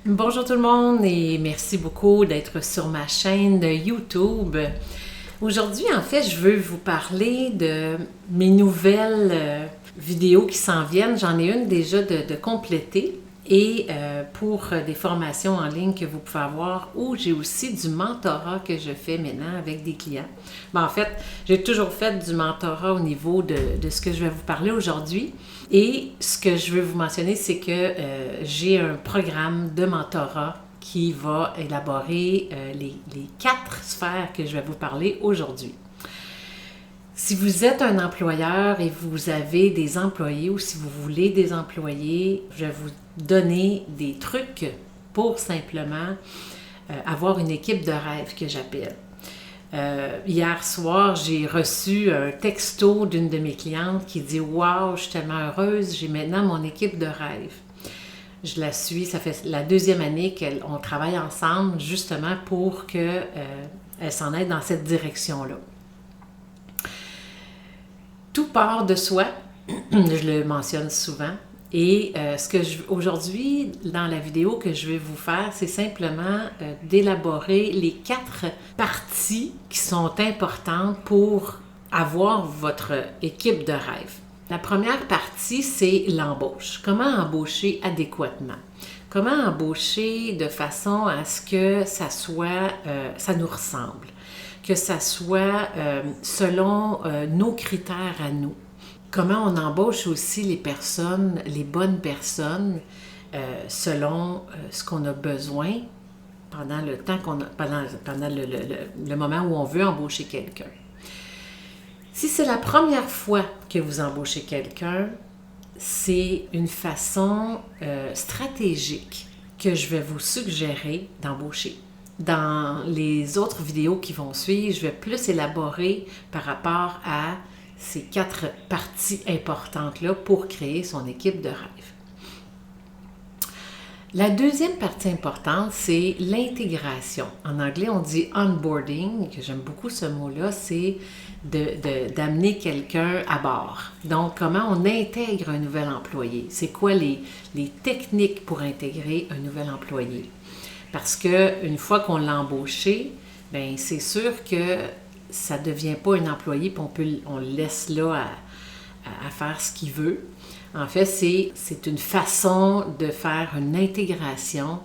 Bonjour tout le monde et merci beaucoup d'être sur ma chaîne YouTube. Aujourd'hui, en fait, je veux vous parler de mes nouvelles vidéos qui s'en viennent. J'en ai une déjà de compléter et pour des formations en ligne que vous pouvez avoir ou j'ai aussi du mentorat que je fais maintenant avec des clients. Ben, en fait, j'ai toujours fait du mentorat au niveau de ce que je vais vous parler aujourd'hui. Et ce que je veux vous mentionner, c'est que j'ai un programme de mentorat qui va élaborer les 4 sphères que je vais vous parler aujourd'hui. Si vous êtes un employeur et vous avez des employés ou si vous voulez des employés, je vais vous donner des trucs pour simplement avoir une équipe de rêve que j'appelle. Hier soir, j'ai reçu un texto d'une de mes clientes qui dit « Wow, je suis tellement heureuse, j'ai maintenant mon équipe de rêve. » Je la suis, ça fait la 2e année qu'on travaille ensemble justement pour qu'elle s'en aille dans cette direction-là. Tout part de soi, je le mentionne souvent, et aujourd'hui, dans la vidéo que je vais vous faire, c'est simplement d'élaborer les 4 parties qui sont importantes pour avoir votre équipe de rêve. La première partie, c'est l'embauche. Comment embaucher adéquatement? Comment embaucher de façon à ce que ça nous ressemble? Que ça soit selon nos critères à nous. Comment on embauche aussi les personnes, les bonnes personnes, selon ce qu'on a besoin pendant le temps pendant le moment où on veut embaucher quelqu'un. Si c'est la première fois que vous embauchez quelqu'un, c'est une façon stratégique que je vais vous suggérer d'embaucher. Dans les autres vidéos qui vont suivre, je vais plus élaborer par rapport à ces 4 parties importantes-là pour créer son équipe de rêve. La deuxième partie importante, c'est l'intégration. En anglais, on dit onboarding, que j'aime beaucoup ce mot-là, c'est d'amener quelqu'un à bord. Donc, comment on intègre un nouvel employé? C'est quoi les techniques pour intégrer un nouvel employé? Parce qu'une fois qu'on l'a embauché, bien, c'est sûr que ça ne devient pas un employé puis on le laisse là à faire ce qu'il veut. En fait, c'est une façon de faire une intégration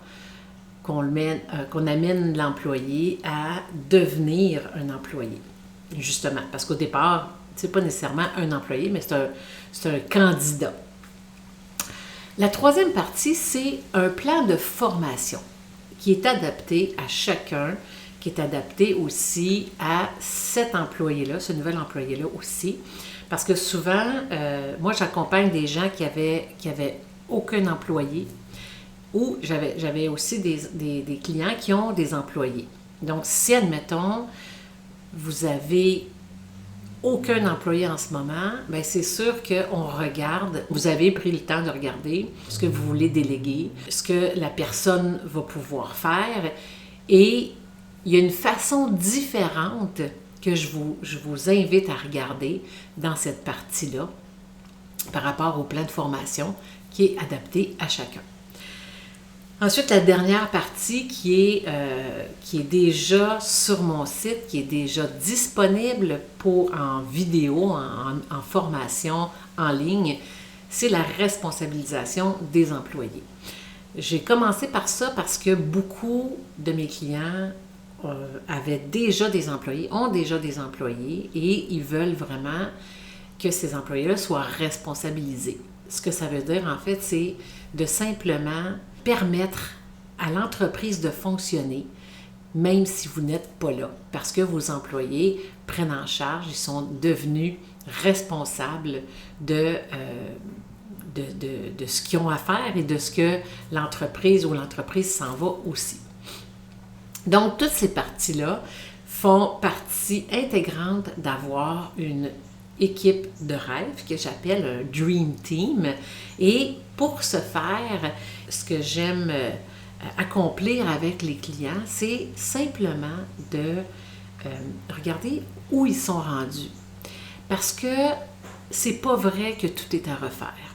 qu'on amène l'employé à devenir un employé, justement. Parce qu'au départ, c'est pas nécessairement un employé, mais c'est un candidat. La troisième partie, c'est un plan de formation qui est adapté à chacun, qui est adapté aussi à cet employé-là, ce nouvel employé-là aussi. Parce que souvent, moi, j'accompagne des gens qui avaient aucun employé ou j'avais aussi des clients qui ont des employés. Donc, si, admettons, vous avez aucun employé en ce moment, bien, c'est sûr qu'on regarde, vous avez pris le temps de regarder ce que vous voulez déléguer, ce que la personne va pouvoir faire et il y a une façon différente que je vous invite à regarder dans cette partie-là par rapport au plan de formation qui est adapté à chacun. Ensuite, la dernière partie qui est déjà sur mon site, qui est déjà disponible en vidéo, en formation en ligne, c'est la responsabilisation des employés. J'ai commencé par ça parce que beaucoup de mes clients avaient déjà des employés, ont déjà des employés et ils veulent vraiment que ces employés-là soient responsabilisés. Ce que ça veut dire, en fait, c'est de simplement permettre à l'entreprise de fonctionner, même si vous n'êtes pas là, parce que vos employés prennent en charge, ils sont devenus responsables de ce qu'ils ont à faire et de ce que l'entreprise s'en va aussi. Donc, toutes ces parties-là font partie intégrante d'avoir une équipe de rêve que j'appelle un Dream Team. Et pour ce faire, ce que j'aime accomplir avec les clients, c'est simplement de regarder où ils sont rendus. Parce que c'est pas vrai que tout est à refaire.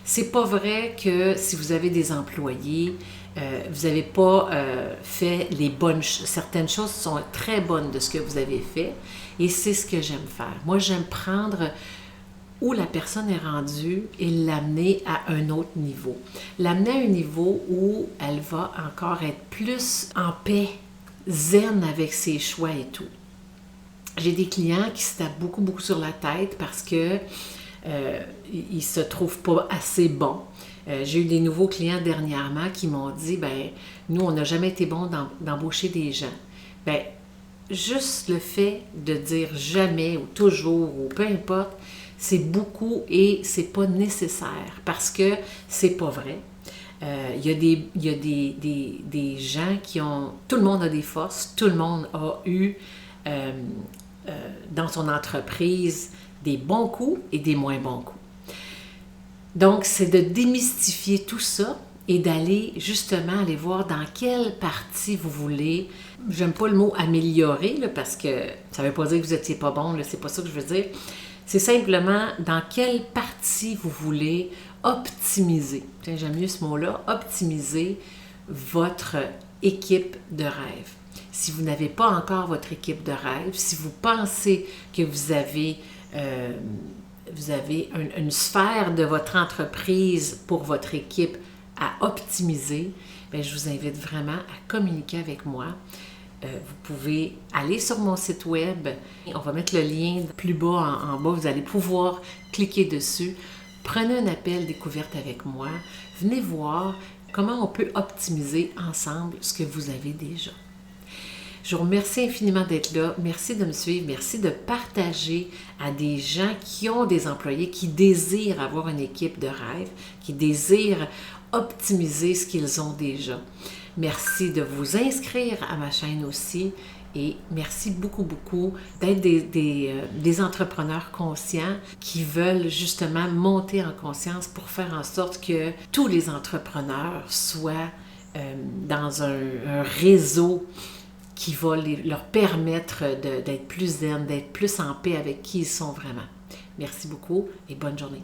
C'est pas vrai que si vous avez des employés, vous n'avez pas fait certaines choses sont très bonnes de ce que vous avez fait et c'est ce que j'aime faire. Moi, j'aime prendre où la personne est rendue et l'amener à un autre niveau. L'amener à un niveau où elle va encore être plus en paix, zen avec ses choix et tout. J'ai des clients qui se tapent beaucoup, beaucoup sur la tête parce que ils se trouvent pas assez bons. J'ai eu des nouveaux clients dernièrement qui m'ont dit, ben nous, on n'a jamais été bons d'embaucher des gens. Ben juste le fait de dire jamais ou toujours ou peu importe, c'est beaucoup et c'est pas nécessaire parce que c'est pas vrai. Il y a des gens qui ont... Tout le monde a des forces, tout le monde a eu dans son entreprise des bons coups et des moins bons coups. Donc, c'est de démystifier tout ça et d'aller justement aller voir dans quelle partie vous voulez. J'aime pas le mot améliorer là, parce que ça veut pas dire que vous n'étiez pas bon, là, c'est pas ça que je veux dire. C'est simplement dans quelle partie vous voulez optimiser. Tiens, j'aime mieux ce mot-là, optimiser votre équipe de rêve. Si vous n'avez pas encore votre équipe de rêve, si vous pensez que vous avez une sphère de votre entreprise pour votre équipe à optimiser, bien, je vous invite vraiment à communiquer avec moi. Vous pouvez aller sur mon site web. On va mettre le lien plus bas en bas. Vous allez pouvoir cliquer dessus. Prenez un appel découverte avec moi. Venez voir comment on peut optimiser ensemble ce que vous avez déjà. Je vous remercie infiniment d'être là. Merci de me suivre. Merci de partager à des gens qui ont des employés, qui désirent avoir une équipe de rêve, qui désirent optimiser ce qu'ils ont déjà. Merci de vous inscrire à ma chaîne aussi et merci beaucoup, beaucoup d'être des entrepreneurs conscients qui veulent justement monter en conscience pour faire en sorte que tous les entrepreneurs soient dans un réseau qui va leur permettre d'être plus zen, d'être plus en paix avec qui ils sont vraiment. Merci beaucoup et bonne journée.